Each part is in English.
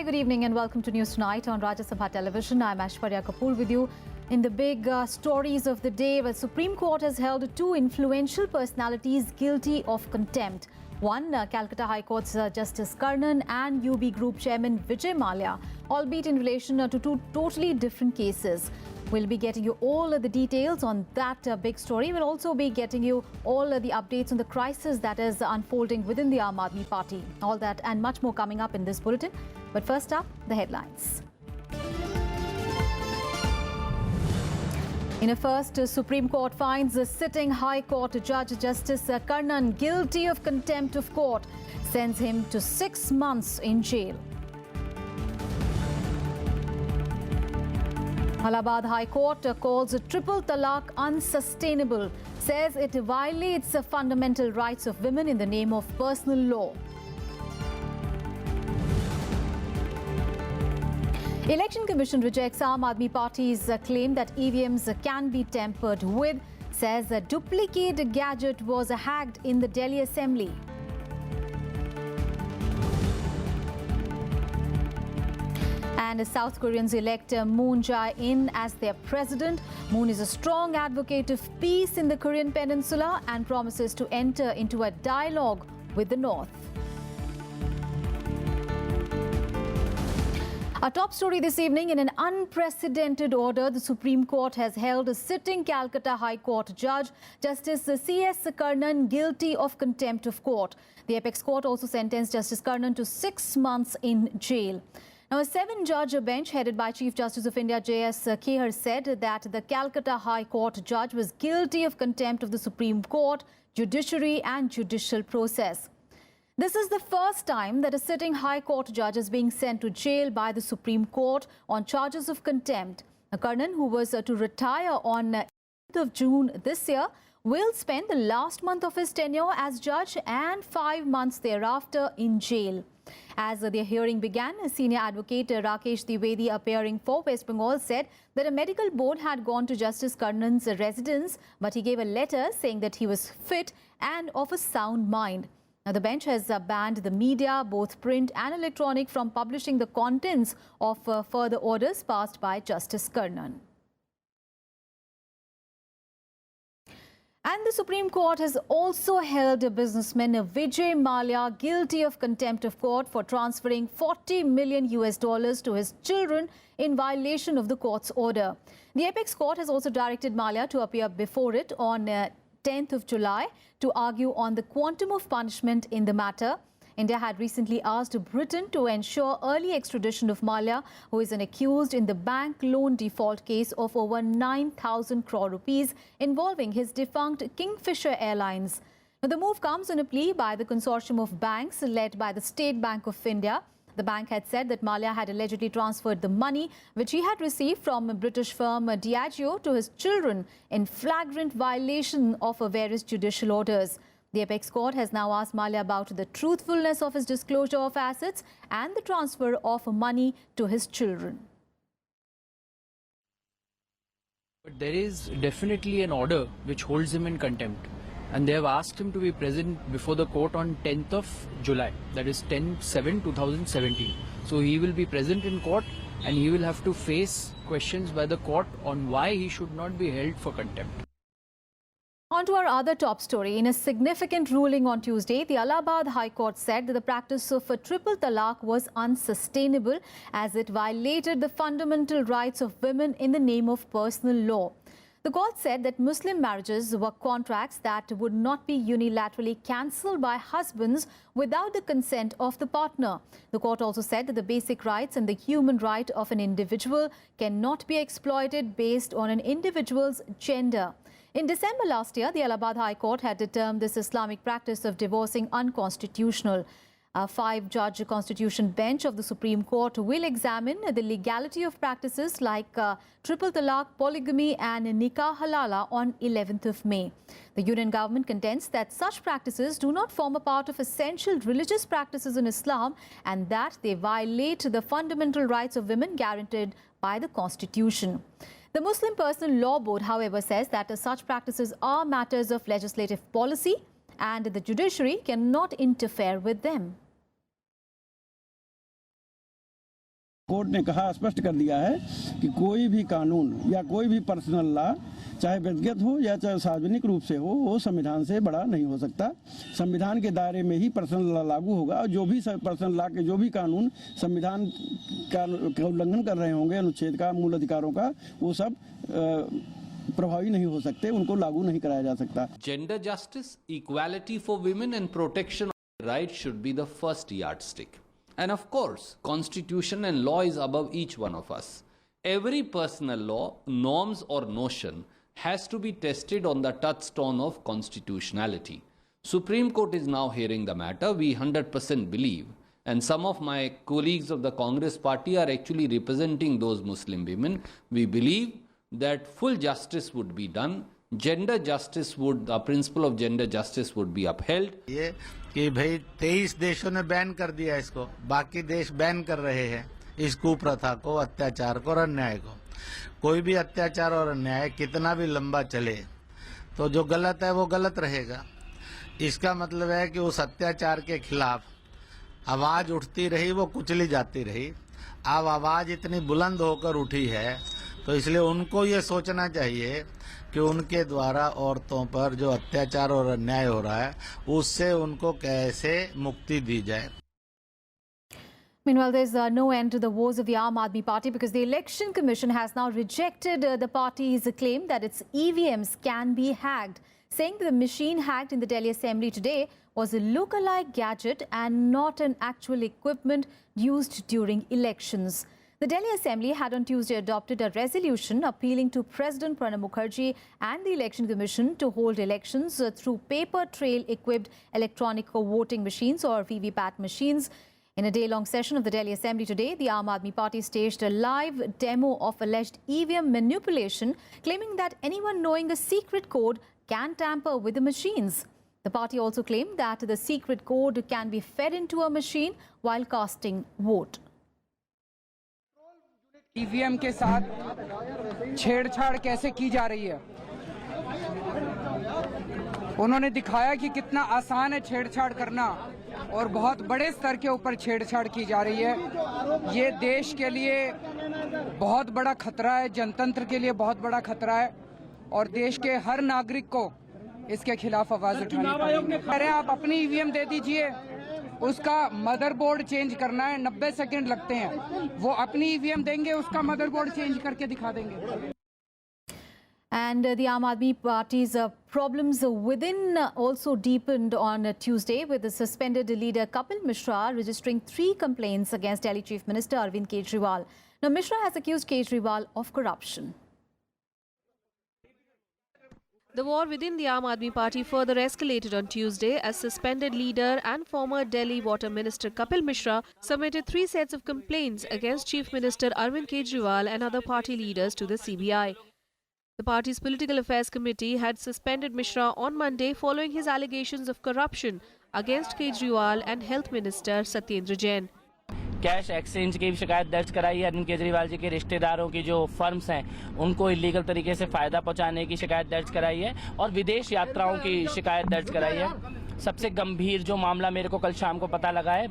Hi, good evening and welcome to News Tonight on Rajya Sabha Television. I'm Aishwarya Kapoor with you. In the big stories of the day, the Supreme Court has held two influential personalities guilty of contempt. One, Calcutta High Court's Justice Karnan and UB Group Chairman Vijay Mallya, albeit in relation to two totally different cases. We'll be getting you all of the details on that big story. We'll also be getting you all of the updates on the crisis that is unfolding within the Aam Aadmi Party. All that and much more coming up in this bulletin. But first up, the headlines. In a first, Supreme Court finds the sitting High Court Judge Justice Karnan guilty of contempt of court, sends him to 6 months in jail. Allahabad High Court calls triple talaq unsustainable, says it violates the fundamental rights of women in the name of personal law. Election Commission rejects Aam Aadmi Party's claim that EVMs can be tampered with, says a duplicate gadget was hacked in the Delhi Assembly. And South Koreans elect Moon Jae-in as their president. Moon is a strong advocate of peace in the Korean peninsula and promises to enter into a dialogue with the North. Our top story this evening: in an unprecedented order, the Supreme Court has held a sitting Calcutta High Court judge, Justice C.S. Karnan, guilty of contempt of court. The Apex Court also sentenced Justice Karnan to 6 months in jail. Now, a 7-judge bench headed by Chief Justice of India J.S. Khear said that the Calcutta High Court judge was guilty of contempt of the Supreme Court, judiciary and judicial process. This is the first time that a sitting High Court judge is being sent to jail by the Supreme Court on charges of contempt. Karnan, who was to retire on 8th of June this year, will spend the last month of his tenure as judge and 5 months thereafter in jail. As the hearing began, senior advocate Rakesh Dwivedi, appearing for West Bengal, said that a medical board had gone to Justice Karnan's residence, but he gave a letter saying that he was fit and of a sound mind. Now, the bench has banned the media, both print and electronic, from publishing the contents of further orders passed by Justice Karnan. And the Supreme Court has also held businessman Vijay Mallya guilty of contempt of court for transferring $40 million to his children in violation of the court's order. The Apex Court has also directed Mallya to appear before it on 10th of July to argue on the quantum of punishment in the matter. India had recently asked Britain to ensure early extradition of Mallya, who is an accused in the bank loan default case of over 9,000 crore rupees involving his defunct Kingfisher Airlines. Now, the move comes on a plea by the consortium of banks led by the State Bank of India. The bank had said that Mallya had allegedly transferred the money which he had received from a British firm Diageo to his children in flagrant violation of various judicial orders. The Apex Court has now asked Mallya about the truthfulness of his disclosure of assets and the transfer of money to his children. But there is definitely an order which holds him in contempt. And they have asked him to be present before the court on 10th of July, that is 10/7/2017. So he will be present in court and he will have to face questions by the court on why he should not be held for contempt. On to our other top story. In a significant ruling on Tuesday, the Allahabad High Court said that the practice of a triple talaq was unsustainable as it violated the fundamental rights of women in the name of personal law. The court said that Muslim marriages were contracts that would not be unilaterally cancelled by husbands without the consent of the partner. The court also said that the basic rights and the human right of an individual cannot be exploited based on an individual's gender. In December last year, the Allahabad High Court had determined this Islamic practice of divorcing unconstitutional. A 5-judge constitution bench of the Supreme Court will examine the legality of practices like triple talaq, polygamy and nikah halala on 11th of May. The Union government contends that such practices do not form a part of essential religious practices in Islam and that they violate the fundamental rights of women guaranteed by the Constitution. The Muslim Personal Law Board, however, says that such practices are matters of legislative policy and the judiciary cannot interfere with them. Court ने कहा, स्पष्ट कर दिया है कि कोई भी कानून या कोई भी पर्सनल लॉ, चाहे व्यक्तिगत हो या चाहे सार्वजनिक रूप से हो, वो संविधान से बड़ा नहीं हो सकता। संविधान के दायरे में ही पर्सनल लॉ लागू होगा और जो भी पर्सनल लॉ के जो भी कानून संविधान का उल्लंघन कर रहे होंगे, अनुच्छेद का, मूल अधिकारों का, वो सब प्रभावी नहीं हो सकते, उनको लागू नहीं कराया जा सकता। Gender justice, equality for women and protection of rights should be the first yardstick. And of course, constitution and law is above each one of us. Every personal law, norms or notion has to be tested on the touchstone of constitutionality. Supreme Court is now hearing the matter. We 100% believe, and some of my colleagues of the Congress party are actually representing those Muslim women. We believe that full justice would be done. Gender justice would, the principle of gender justice would be upheld. ये कि भाई 23 देशों ने ban कर दिया इसको, बाकी देश बैन कर रहे हैं इस कुप्रथा को, अत्याचार को और अन्याय को। कोई भी अत्याचार और अन्याय कितना भी लंबा चले तो जो गलत है वो गलत रहेगा। इसका मतलब है कि उस अत्याचार के खिलाफ आवाज उठती रही, वो कुचली जाती रही। अब आवाज इतनी बुलंद होकर उठी है तो इसलिए उनको ये सोचना चाहिए कि उनके द्वारा औरतों पर जो अत्याचार और अन्याय हो रहा है उससे उनको कैसे मुक्ति दी जाए। Meanwhile, there's no end to the woes of the Aam Aadmi Party because the Election Commission has now rejected the party's claim that its EVMs can be hacked, saying that the machine hacked in the Delhi Assembly today was a look-alike gadget and not an actual equipment used during elections. The Delhi Assembly had on Tuesday adopted a resolution appealing to President Pranab Mukherjee and the Election Commission to hold elections through paper trail-equipped electronic voting machines or VVPAT machines. In a day-long session of the Delhi Assembly today, the Aam Aadmi Party staged a live demo of alleged EVM manipulation, claiming that anyone knowing a secret code can tamper with the machines. The party also claimed that the secret code can be fed into a machine while casting vote. EVM के साथ छेड़छाड़ कैसे की जा रही है, उन्होंने दिखाया कि कितना आसान है छेड़छाड़ करना और बहुत बड़े स्तर के ऊपर छेड़छाड़ की जा रही है। ये देश के लिए बहुत बड़ा खतरा है, जनतंत्र के लिए बहुत बड़ा खतरा है और देश के हर नागरिक को इसके खिलाफ आवाज उठानी पड़ेगी। अरे आप अपनी ईवीएम दे दीजिए, उसका मदरबोर्ड चेंज करना है, 90 सेकंड लगते हैं, वो अपनी ईवीएम देंगे, उसका मदरबोर्ड चेंज करके दिखा देंगे। And the Aam Aadmi Party's problems within also deepened on Tuesday, with the suspended leader Kapil Mishra registering 3 complaints against Delhi Chief Minister Arvind Kejriwal. Now, Mishra has accused Kejriwal of corruption. The war within the Aam Aadmi Party further escalated on Tuesday as suspended leader and former Delhi Water Minister Kapil Mishra submitted 3 sets of complaints against Chief Minister Arvind Kejriwal and other party leaders to the CBI. The party's Political Affairs Committee had suspended Mishra on Monday following his allegations of corruption against Kejriwal and Health Minister Satyendra Jain. Cash exchange की भी शिकायत दर्ज कराई है। अरविंद केजरीवाल जी के रिश्तेदारों की जो फर्म्स हैं उनको इलीगल तरीके से फायदा पहुंचाने की शिकायत दर्ज कराई है और विदेश यात्राओं की शिकायत दर्ज कराई है। सबसे गंभीर जो मामला मेरे को कल शाम को पता लगा है,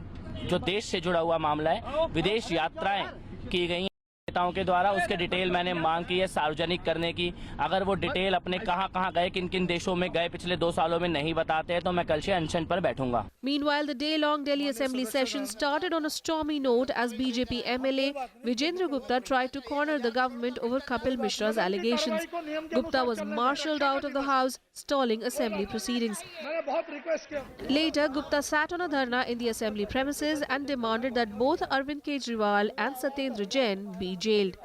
जो देश से जुड़ा हुआ मामला है, विदेश यात्राएं की गई नेताओं के द्वारा, उसके डिटेल मैंने मांग की है सार्वजनिक करने की। अगर वो डिटेल अपने कहां गए, किन किन देशों में गए पिछले 2 सालों में नहीं बताते हैं तो मैं कल से अनशन पर बैठूंगा। Meanwhile, the day-long Delhi Assembly session started on a stormy note as BJP MLA Vijendra Gupta tried to corner the government over Kapil Mishra's allegations. Gupta was marshalled out of the house, stalling assembly proceedings. Later, Gupta sat on a dharna in the assembly premises and demanded that both Arvind Kejriwal and Satyendra Jain be jailed.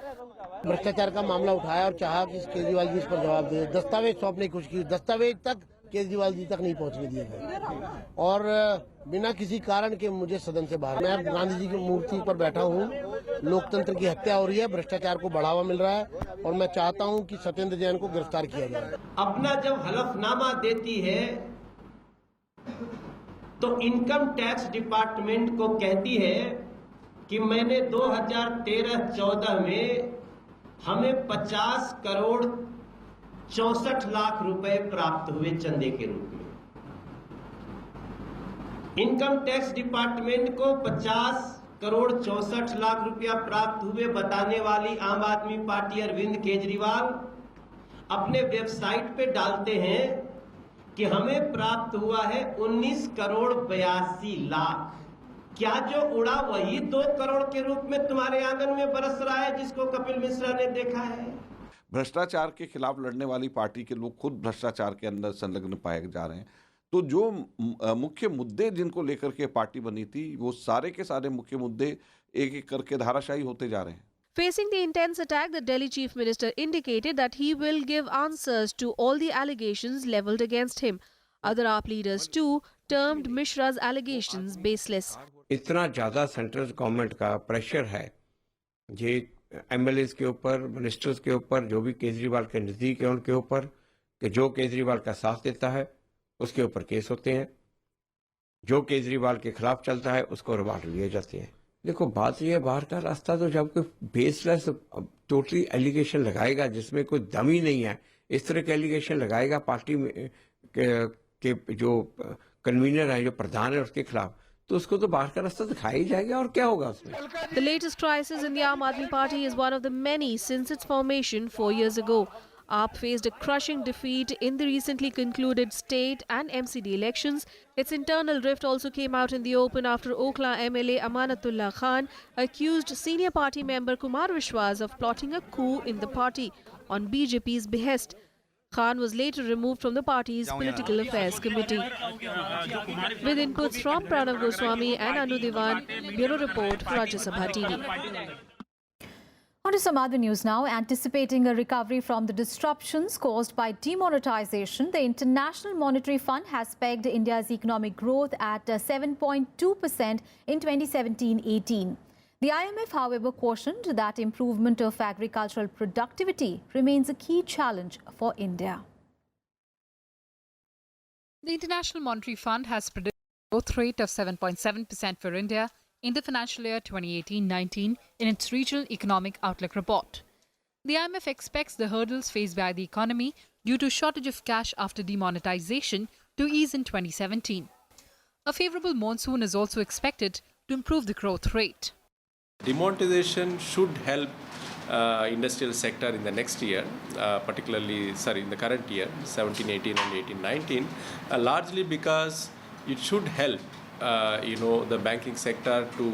भ्रष्टाचार का मामला उठाया और चाहा कि केजरीवाल जी इस पर जवाब दे। दस्तावेज सौंपने की कोशिश की, दस्तावेज तक केजरीवाल जी तक नहीं पहुंचने दिए गए और बिना किसी कारण के मुझे सदन से बाहर। मैं गांधी जी की मूर्ति पर बैठा हूं, लोकतंत्र की हत्या हो रही है, भ्रष्टाचार को बढ़ावा मिल रहा है और मैं चाहता हूं कि सत्येंद्र जैन को गिरफ्तार किया जाए। अपना जब हलफनामा देती है तो इनकम टैक्स डिपार्टमेंट को कहती है कि मैंने 2013-14 में हमें 50 करोड़ 64 लाख रुपए प्राप्त हुए चंदे के रूप में। इनकम टैक्स डिपार्टमेंट को 50 करोड़ 64 लाख रुपया प्राप्त हुए बताने वाली आम आदमी पार्टी अरविंद केजरीवाल अपने वेबसाइट पे डालते हैं कि हमें प्राप्त हुआ है 19 करोड़ 82 लाख। क्या जो उड़ा वही 2 करोड़ के रूप में तुम्हारे आंगन में बरस रहा है जिसको कपिल मिश्रा ने देखा है? भ्रष्टाचार के खिलाफ लड़ने वाली पार्टी के लोग खुद भ्रष्टाचार के अंदर संलग्न पाए जा रहे हैं। तो जो मुख्य मुद्दे जिनको लेकर के पार्टी बनी थी वो सारे के सारे मुख्य मुद्दे एक एक करके धाराशायी होते जा रहे हैं। Facing the intense attack, the Delhi Chief Minister indicated that he will give answers to all the allegations levelled against him. Other AAP leaders too termed Mishra's allegations baseless. इतना ज़्यादा सेंट्रल गवर्नमेंट का pressure है ये MLAs के ऊपर, ministers के ऊपर, जो भी केजरीवाल के नज़दीक है उनके ऊपर, कि जो केजरीवाल का साथ देता है उसके ऊपर केस होते हैं, जो केजरीवाल के खिलाफ चलता है उसको रिमांड लिए जाते हैं। देखो बात ये है, बाहर का रास्ता तो जब कोई बेसलेस टोटली एलिगेशन लगाएगा जिसमें कोई दम ही नहीं है, इस तरह के एलिगेशन लगाएगा पार्टी में के जो कन्वीनर है, जो प्रधान है उसके खिलाफ, तो उसको तो बाहर का रास्ता दिखाया ही जाएगा और क्या होगा उसमें। The latest crisis in the Aam Aadmi Party is one of the many since its formation 4 years ago. AAP faced a crushing defeat in the recently concluded state and MCD elections. Its internal rift also came out in the open after Okhla MLA Amanatullah Khan accused senior party member Kumar Vishwas of plotting a coup in the party on BJP's behest. Khan was later removed from the party's Political Affairs Committee. With inputs from Pranav Goswami and Anu Diwan, Bureau Report for Rajya Sabha TV. On to some other news now. Anticipating a recovery from the disruptions caused by demonetization, the International Monetary Fund has pegged India's economic growth at 7.2% in 2017-18. The IMF, however, cautioned that improvement of agricultural productivity remains a key challenge for India. The International Monetary Fund has predicted a growth rate of 7.7% for India in the financial year 2018-19 in its Regional Economic Outlook report. The IMF expects the hurdles faced by the economy due to shortage of cash after demonetization to ease in 2017. A favourable monsoon is also expected to improve the growth rate. Demonetization should help industrial sector in the next year, in the current year, 17-18 and 18-19, largely because it should help the banking sector to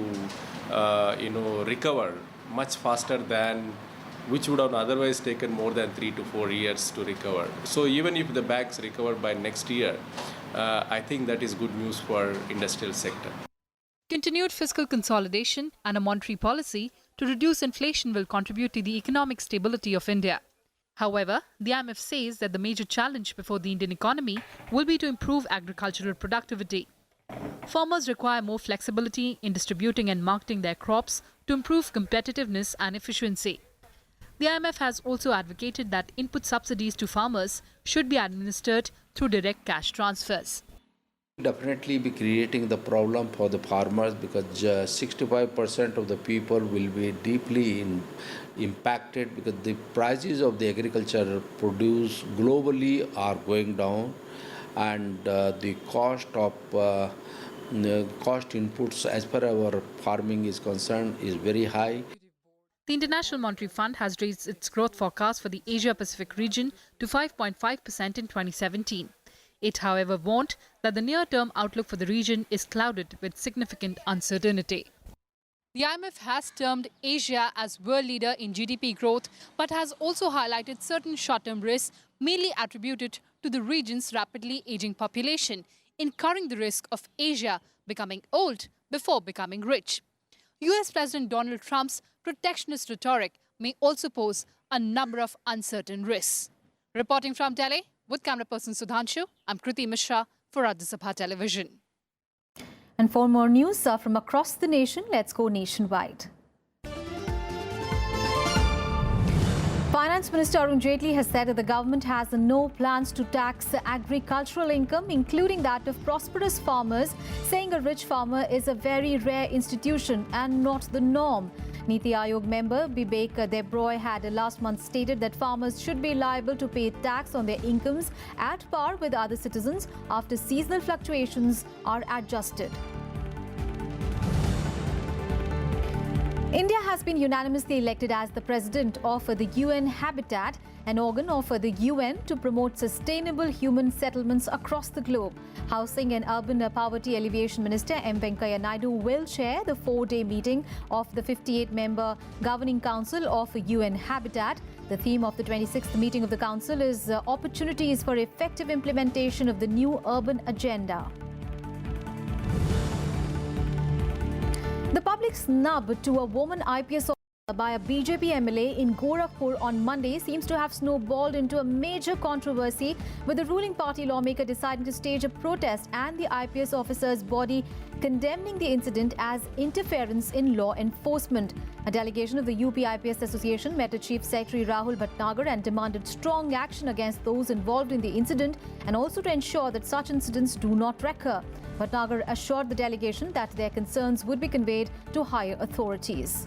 recover much faster than which would have otherwise taken more than 3 to 4 years to recover. So even if the banks recover by next year, I think that is good news for industrial sector. Continued fiscal consolidation and a monetary policy to reduce inflation will contribute to the economic stability of India. However, the IMF says that the major challenge before the Indian economy will be to improve agricultural productivity. Farmers require more flexibility in distributing and marketing their crops to improve competitiveness and efficiency. The IMF has also advocated that input subsidies to farmers should be administered through direct cash transfers. Definitely be creating the problem for the farmers because 65% of the people will be deeply impacted because the prices of the agricultural produce globally are going down and the cost of cost inputs as per our farming is concerned is very high. The International Monetary Fund has raised its growth forecast for the Asia-Pacific region to 5.5% in 2017. It, however, warned that the near-term outlook for the region is clouded with significant uncertainty. The IMF has termed Asia as world leader in GDP growth, but has also highlighted certain short-term risks, mainly attributed to the region's rapidly aging population, incurring the risk of Asia becoming old before becoming rich. US President Donald Trump's protectionist rhetoric may also pose a number of uncertain risks. Reporting from Delhi, with camera person Sudhanshu, I'm Kriti Mishra for Rajya Sabha Television. And for more news from across the nation, let's go nationwide. Finance Minister Arun Jaitley has said that the government has no plans to tax agricultural income, including that of prosperous farmers, saying a rich farmer is a very rare institution and not the norm. Niti Aayog member Bibek Debroy had last month stated that farmers should be liable to pay tax on their incomes at par with other citizens after seasonal fluctuations are adjusted. India has been unanimously elected as the president of the UN Habitat, an organ of the UN to promote sustainable human settlements across the globe. Housing and Urban Poverty Alleviation Minister M. Venkaiah Naidu will chair the 4-day meeting of the 58-member Governing Council of UN Habitat. The theme of the 26th meeting of the Council is opportunities for effective implementation of the new urban agenda. The public snub to a woman IPS officer by a BJP MLA in Gorakhpur on Monday seems to have snowballed into a major controversy, with the ruling party lawmaker deciding to stage a protest and the IPS officer's body condemning the incident as interference in law enforcement. A delegation of the UP IPS Association met Chief Secretary Rahul Bhatnagar and demanded strong action against those involved in the incident and also to ensure that such incidents do not recur. Bhatnagar assured the delegation that their concerns would be conveyed to higher authorities.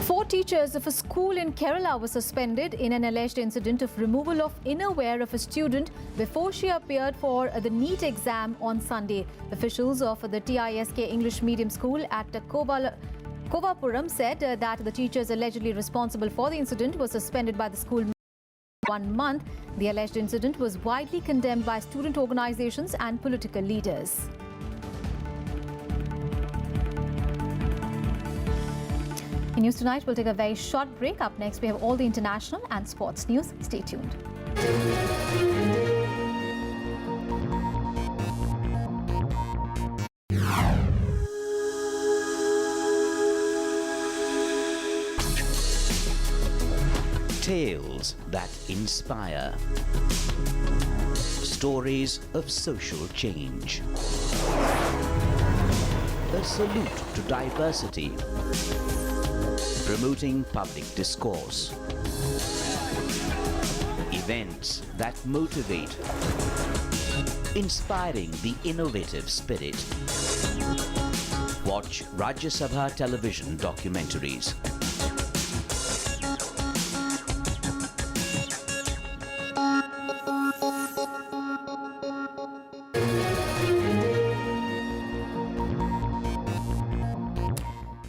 4 teachers of a school in Kerala were suspended in an alleged incident of removal of innerwear of a student before she appeared for the NEET exam on Sunday. Officials of the TISK English Medium School at Kovapuram said that the teachers allegedly responsible for the incident were suspended by the school 1 month. The alleged incident was widely condemned by student organizations and political leaders. In News Tonight, we'll take a very short break. Up next, we have all the international and sports news. Stay tuned. Tales that inspire. Stories of social change. A salute to diversity. Promoting public discourse. Events that motivate. Inspiring the innovative spirit. Watch Rajya Sabha television documentaries.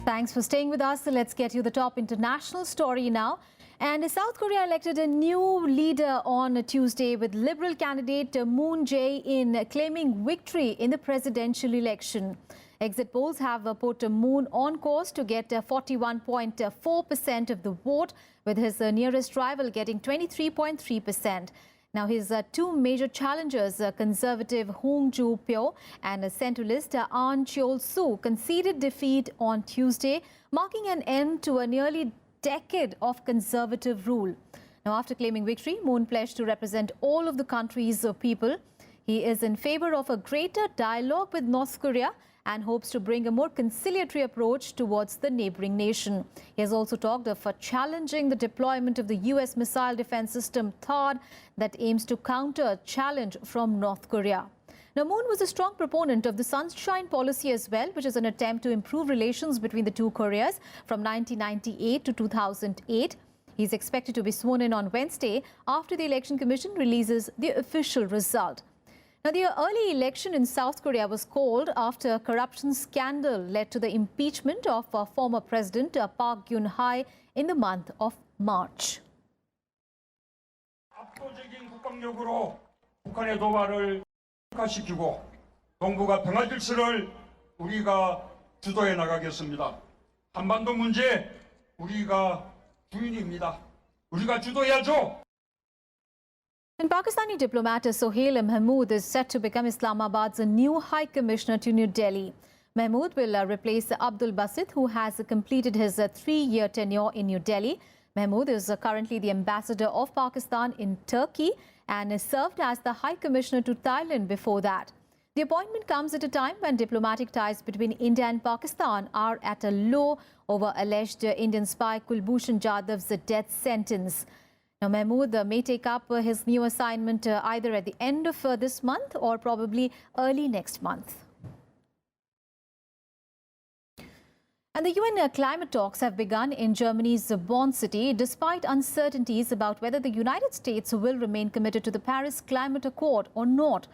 Thanks for staying with us. So let's get you the top international story now. And South Korea elected a new leader on Tuesday, with Liberal candidate Moon Jae-in claiming victory in the presidential election. Exit polls have put Moon on course to get 41.4% of the vote, with his nearest rival getting 23.3%. Now, his 2 major challengers, Conservative Hong Joo-pyo and centralist Ahn Cheol-soo, conceded defeat on Tuesday, marking an end to a nearly decade of conservative rule. Now, after claiming victory, Moon pledged to represent all of the country's people. He is in favor of a greater dialogue with North Korea and hopes to bring a more conciliatory approach towards the neighboring nation. He has also talked of challenging the deployment of the US missile defense system THAAD that aims to counter a challenge from North Korea. Now, Moon was a strong proponent of the Sunshine Policy as well, which is an attempt to improve relations between the 2 Koreas from 1998 to 2008. He's expected to be sworn in on Wednesday after the Election Commission releases the official result. Now, the early election in South Korea was called after a corruption scandal led to the impeachment of former President Park Geun-hye in the month of March. 압도적인 국방력으로 북한의 도발을 시키고 동북아 평화 질서를 우리가 주도해 나가겠습니다. 한반도 문제 우리가 주인입니다. 우리가 주도해야죠. And Pakistani diplomat Sohail Mahmood is set to become Islamabad's new High Commissioner to New Delhi. Mahmood will replace Abdul Basit, who has completed his 3-year tenure in New Delhi. Mahmood is currently the ambassador of Pakistan in Turkey and served as the High Commissioner to Thailand before that. The appointment comes at a time when diplomatic ties between India and Pakistan are at a low over alleged Indian spy Kulbhushan Jadhav's death sentence. Now, Mahmood may take up his new assignment either at the end of this month or probably early next month. And the UN climate talks have begun in Germany's Bonn city, despite uncertainties about whether the United States will remain committed to the Paris Climate Accord or not.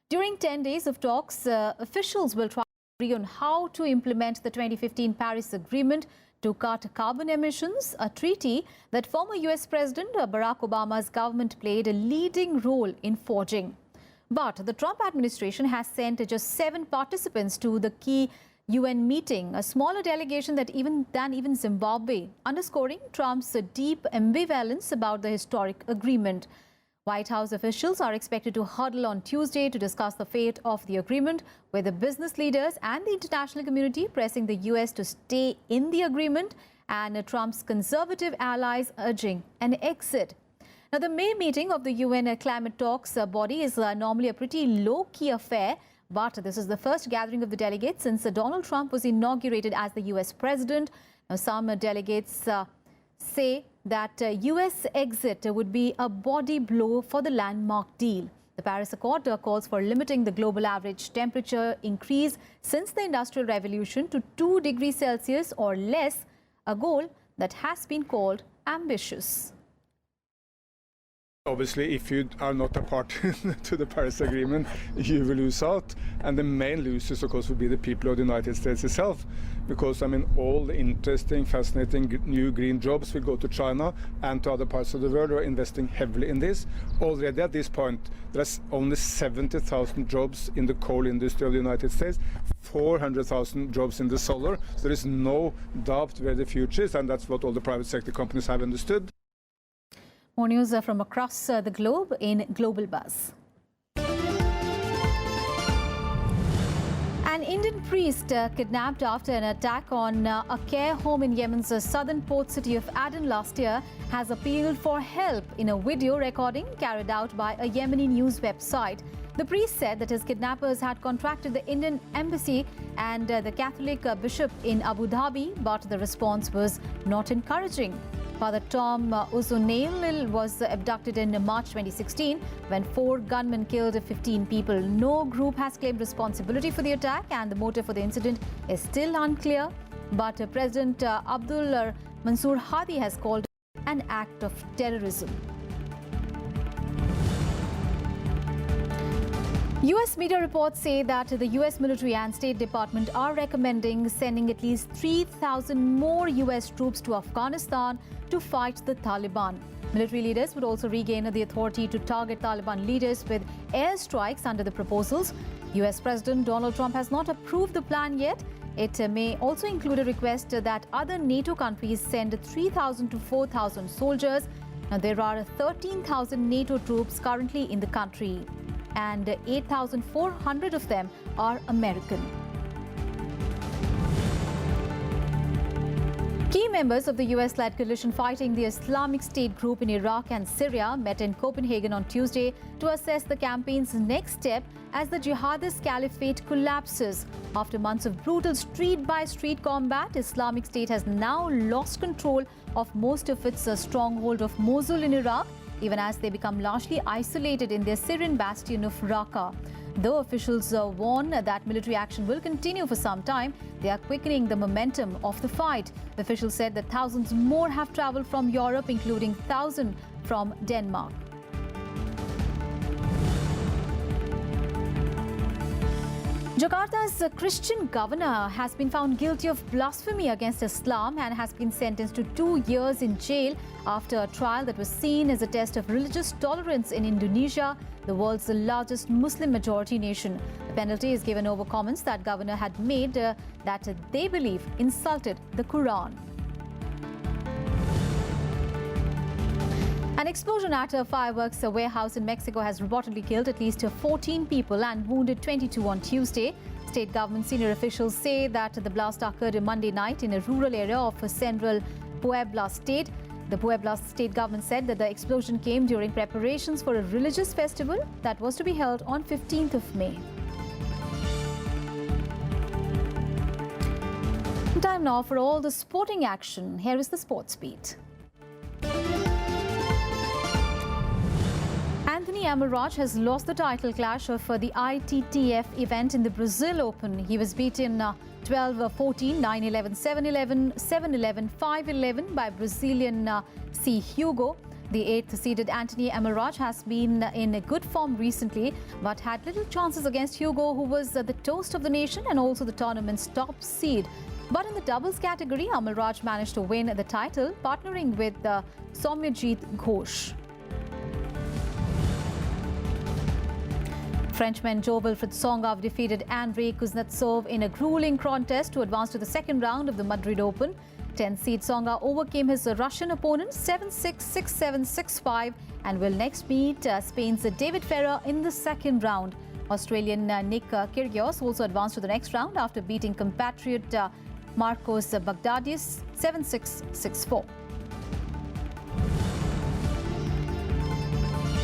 During 10 days of talks, officials will try on how to implement the 2015 Paris Agreement to cut carbon emissions, a treaty that former US President Barack Obama's government played a leading role in forging. But the Trump administration has sent just 7 participants to the key UN meeting, a smaller delegation than even Zimbabwe, underscoring Trump's deep ambivalence about the historic agreement. White House officials are expected to huddle on Tuesday to discuss the fate of the agreement, with the business leaders and the international community pressing the US to stay in the agreement and Trump's conservative allies urging an exit. Now, the May meeting of the UN climate talks body is normally a pretty low-key affair, but this is the first gathering of the delegates since Donald Trump was inaugurated as the US president. Now, some delegates say that US exit would be a body blow for the landmark deal. The Paris Accord calls for limiting the global average temperature increase since the Industrial Revolution to 2 degrees Celsius or less, a goal that has been called ambitious. Obviously, if you are not a party to the Paris Agreement, you will lose out. And the main losers, of course, will be the people of the United States itself. Because, I mean, all the interesting, fascinating new green jobs will go to China and to other parts of the world who are investing heavily in this. Already at this point, there's only 70,000 jobs in the coal industry of the United States, 400,000 jobs in the solar. So there is no doubt where the future is, and that's what all the private sector companies have understood. More news from across the globe in Global Buzz. An Indian priest kidnapped after an attack on a care home in Yemen's southern port city of Aden last year has appealed for help in a video recording carried out by a Yemeni news website. The priest said that his kidnappers had contracted the Indian embassy and the Catholic bishop in Abu Dhabi, but the response was not encouraging. Father Tom Uzunail was abducted in March 2016 when 4 gunmen killed 15 people. No group has claimed responsibility for the attack and the motive for the incident is still unclear. But President Abdul Mansoor Hadi has called it an act of terrorism. US media reports say that the US military and State Department are recommending sending at least 3,000 more US troops to Afghanistan to fight the Taliban. Military leaders would also regain the authority to target Taliban leaders with airstrikes under the proposals. US President Donald Trump has not approved the plan yet. It may also include a request that other NATO countries send 3,000 to 4,000 soldiers. Now, there are 13,000 NATO troops currently in the country, and 8,400 of them are American. Key members of the US-led coalition fighting the Islamic State group in Iraq and Syria met in Copenhagen on Tuesday to assess the campaign's next step as the jihadist caliphate collapses. After months of brutal street-by-street combat, Islamic State has now lost control of most of its stronghold of Mosul in Iraq, even as they become largely isolated in their Syrian bastion of Raqqa. Though officials warn that military action will continue for some time, they are quickening the momentum of the fight. The officials said that thousands more have traveled from Europe, including 1,000 from Denmark. Jakarta's Christian governor has been found guilty of blasphemy against Islam and has been sentenced to 2 years in jail after a trial that was seen as a test of religious tolerance in Indonesia, the world's largest Muslim majority nation. The penalty is given over comments that governor had made that they believe insulted the Quran. An explosion at a fireworks warehouse in Mexico has reportedly killed at least 14 people and wounded 22 on Tuesday. State government senior officials say that the blast occurred Monday night in a rural area of central Puebla state. The Puebla state government said that the explosion came during preparations for a religious festival that was to be held on 15th of May. Time now for all the sporting action. Here is the Sports Beat. Anthony Amelraj has lost the title clash of the ITTF event in the Brazil Open. He was beaten 12-14, 9-11, 7-11, 7-11, 5-11 by Brazilian C. Hugo. The 8th-seeded Anthony Amaraj has been in a good form recently, but had little chances against Hugo, who was the toast of the nation and also the tournament's top seed. But in the doubles category, Amaraj managed to win the title, partnering with Soumyajit Ghosh. Frenchman Jo-Wilfried Tsonga defeated Andrei Kuznetsov in a grueling contest to advance to the second round of the Madrid Open. 10th-seed Tsonga overcame his Russian opponent 7-6, 6-7, 6-5 and will next meet Spain's David Ferrer in the second round. Australian Nick Kyrgios also advanced to the next round after beating compatriot Marcos Baghdatis 7-6, 6-4.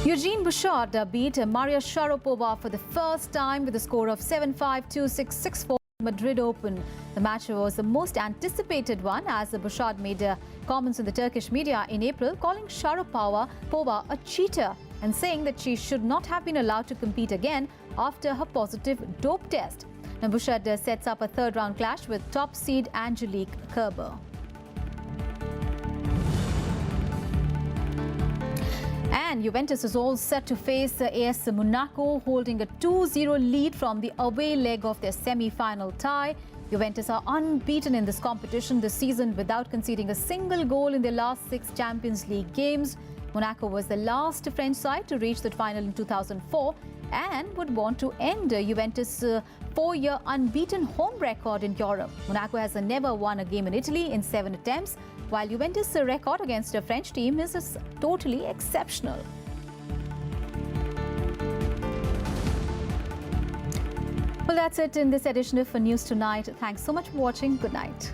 Eugene Bouchard beat Maria Sharapova for the first time with a score of 7-5, 2-6, 6-4. Madrid Open. The match was the most anticipated one, as Bouchard made comments in the Turkish media in April, calling Sharapova a cheater and saying that she should not have been allowed to compete again after her positive dope test. Now, Bouchard sets up a third-round clash with top seed Angelique Kerber. And Juventus is all set to face AS Monaco, holding a 2-0 lead from the away leg of their semi-final tie. Juventus are unbeaten in this competition this season without conceding a single goal in their last 6 Champions League games. Monaco was the last French side to reach the final in 2004 and would want to end Juventus' 4-year unbeaten home record in Europe. Monaco has never won a game in Italy in 7 attempts, while Juventus' record against a French team is totally exceptional. Well, that's it in this edition of News Tonight. Thanks so much for watching. Good night.